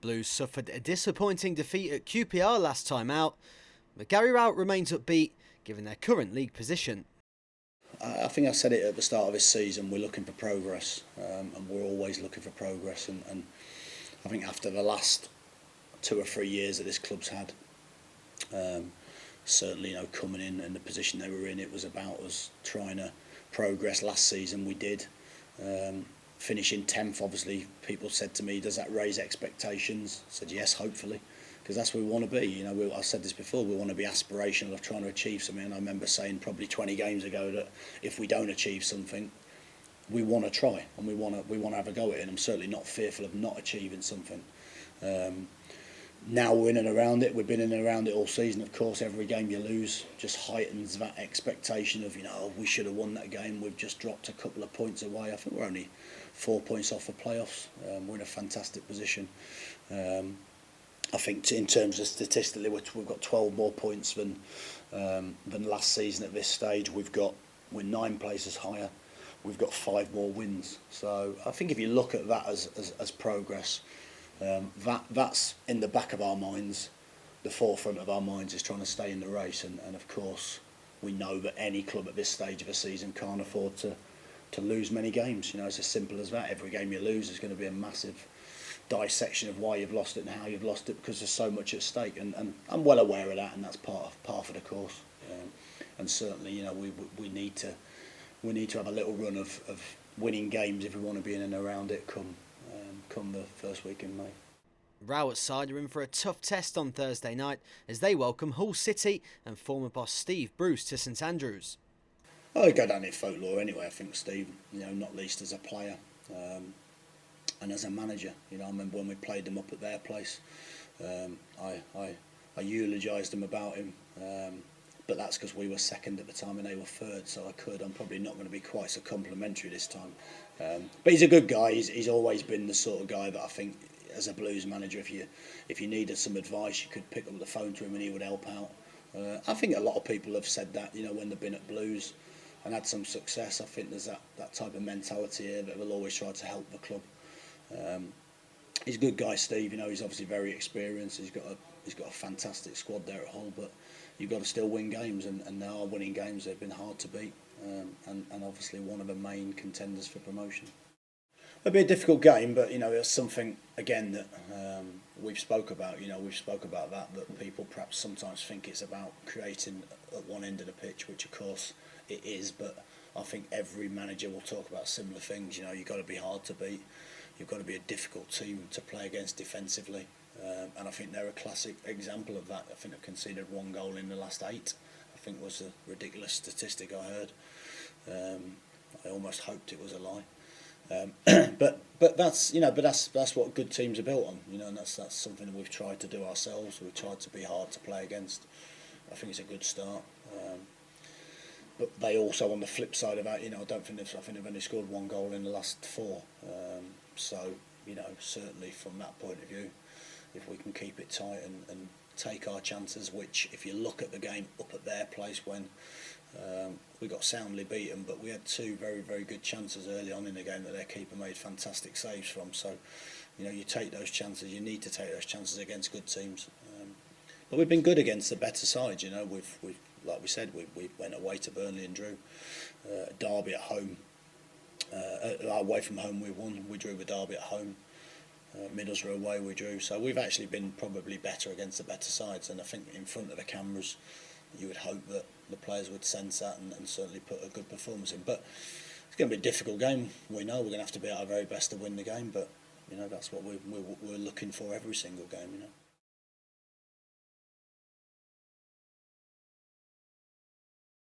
Blues suffered a disappointing defeat at QPR last time out, but Gary Rowett remains upbeat given their current league position. I think I said it at the start of this season, we're looking for progress, and we're always looking for progress, and I think after the last 2 or 3 years that this club's had, certainly coming in and the position they were in, it was about us trying to progress. Last season we did, finishing 10th, obviously people said to me, does that raise expectations? I said yes, hopefully, because that's where we want to be. I said this before, we want to be aspirational of trying to achieve something, and I remember saying probably 20 games ago that if we don't achieve something, we want to try and we want to have a go at it, and I'm certainly not fearful of not achieving something. Now we're in and around it. We've been in and around it all season. Of course, every game you lose just heightens that expectation of, we should have won that game. We've just dropped a couple of points away. I think we're only 4 points off the playoffs. We're in a fantastic position. I think in terms of statistically, we've got 12 more points than last season at this stage. We're 9 places higher. We've got 5 more wins. So I think if you look at that as progress, that's in the back of our minds. The forefront of our minds is trying to stay in the race, and of course we know that any club at this stage of a season can't afford to lose many games. It's as simple as that. Every game you lose is going to be a massive dissection of why you've lost it and how you've lost it, because there's so much at stake, and I'm well aware of that, and that's part of the course. And certainly we need to have a little run of winning games if we want to be in and around it come the first week in May. Rowett's side are in for a tough test on Thursday night as they welcome Hull City and former boss Steve Bruce to St Andrews. I go down in folklore anyway. I think Steve, not least as a player and as a manager. I remember when we played them up at their place. I eulogised them about him, but that's because we were second at the time and they were third, so I'm probably not going to be quite so complimentary this time. But he's a good guy. He's always been the sort of guy that I think, as a Blues manager, if you needed some advice, you could pick up the phone to him and he would help out. I think a lot of people have said that, when they've been at Blues and had some success. I think there's that type of mentality here that will always try to help the club. He's a good guy, Steve. He's obviously very experienced. He's got a fantastic squad there at Hull, but you've got to still win games, and they are winning games. They've been hard to beat, and obviously one of the main contenders for promotion. It'll be a difficult game, but it's something again that we've spoke about. We've spoke about that people perhaps sometimes think it's about creating at one end of the pitch, which of course it is. But I think every manager will talk about similar things. You've got to be hard to beat. You've got to be a difficult team to play against defensively, and I think they're a classic example of that. I think they've conceded 1 goal in the last 8. I think was a ridiculous statistic I heard. I almost hoped it was a lie. But that's what good teams are built on, and that's something that we've tried to do ourselves. We've tried to be hard to play against. I think it's a good start. But they also, on the flip side of that, I think they've only scored 1 goal in the last 4. So certainly from that point of view, if we can keep it tight and take our chances, which if you look at the game up at their place when we got soundly beaten, but we had 2 very, very good chances early on in the game that their keeper made fantastic saves from. So, you take those chances. You need to take those chances against good teams. But we've been good against the better sides. We've like we said, we went away to Burnley and drew. Derby at home, away from home we won. We drew with Derby at home. Middlesbrough away we drew. So we've actually been probably better against the better sides, and I think in front of the cameras you would hope that the players would sense that and certainly put a good performance in. But it's going to be a difficult game. We know we're going to have to be at our very best to win the game, but that's what we're looking for every single game.